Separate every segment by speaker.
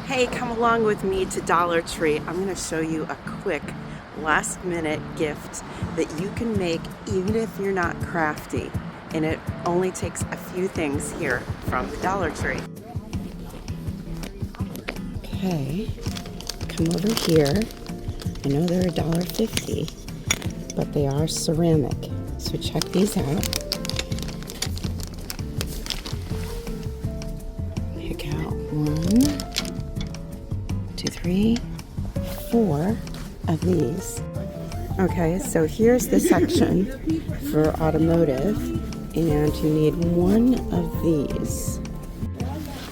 Speaker 1: Hey, come along with me to Dollar Tree. I'm going to show you a quick last minute gift that you can make even if you're not crafty. And it only takes a few things here from the Dollar Tree. Okay, come over here. I know they're $1.50, but they are ceramic. So check these out. Pick out 1, 2, 3, 4 of these. Okay, so here's the section for automotive, and you need 1 of these.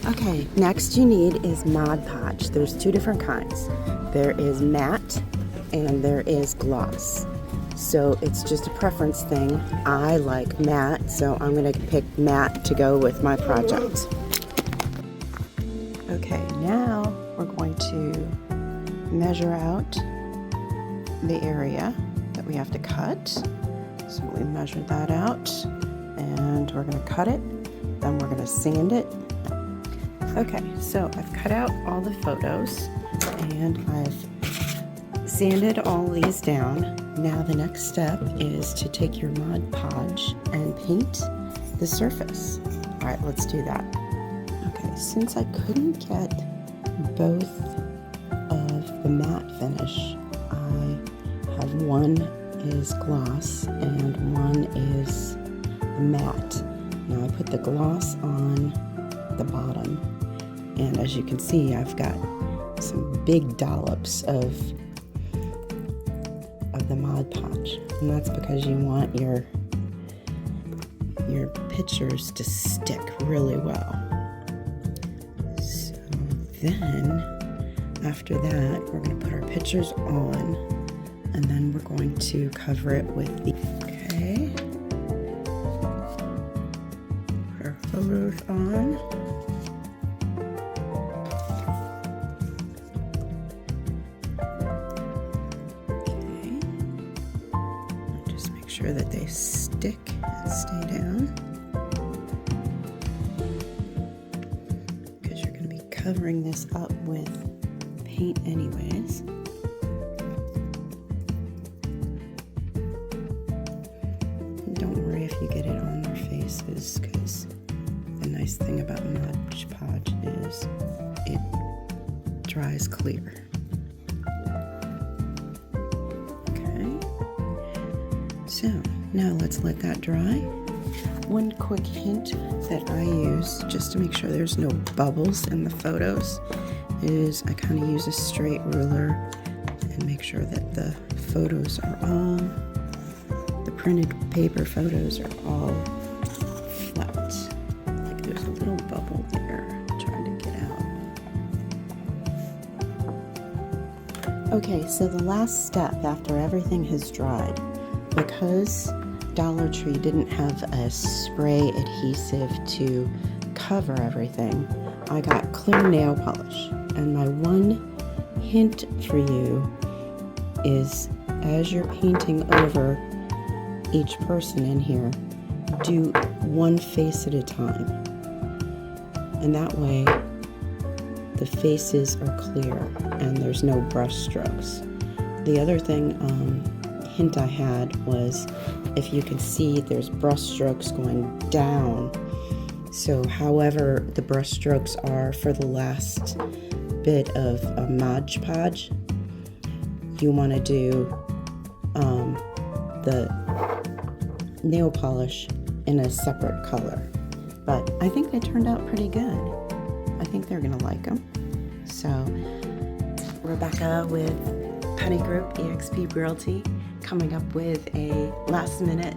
Speaker 1: Okay, next you need is Mod Podge. There's 2 different kinds. There is matte and there is gloss. So it's just a preference thing. I like matte, so I'm going to pick matte to go with my project. Okay, now we're going to measure out the area that we have to cut. So we measured that out and we're going to cut it, then we're going to sand it. Okay, so I've cut out all the photos and I've sanded all these down. Now the next step is to take your Mod Podge and paint the surface. All right, let's do that. Okay, since I couldn't get both of the matte finish, I have one is gloss and one is matte. Now I put the gloss on the bottom, and as you can see, I've got some big dollops of the Mod Podge, and that's because you want your pictures to stick really well. So then after that, we're going to put our pictures on, and then we're going to cover it with the put our photos on. Sure that they stick and stay down, because you're going to be covering this up with paint anyways. And don't worry if you get it on their faces, because the nice thing about Modge Podge is it dries clear. So now let's let that dry. One quick hint that I use just to make sure there's no bubbles in the photos is I kind of use a straight ruler and make sure that the photos are all, the printed paper photos are all flat. Like there's a little bubble there I'm trying to get out. Okay, so the last step after everything has dried, because Dollar Tree didn't have a spray adhesive to cover everything, I got clear nail polish. And my one hint for you is, as you're painting over each person in here, do one face at a time. And that way the faces are clear and there's no brush strokes. The other thing, hint I had was, if you can see, there's brush strokes going down. So however the brush strokes are for the last bit of a Modge Podge, you want to do the nail polish in a separate color. But I think they turned out pretty good. I think they're gonna like them. So Rebecca with Penny Group eXp Realty coming up with a last minute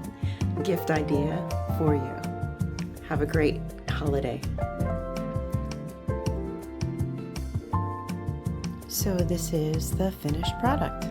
Speaker 1: gift idea for you. Have a great holiday. So this is the finished product.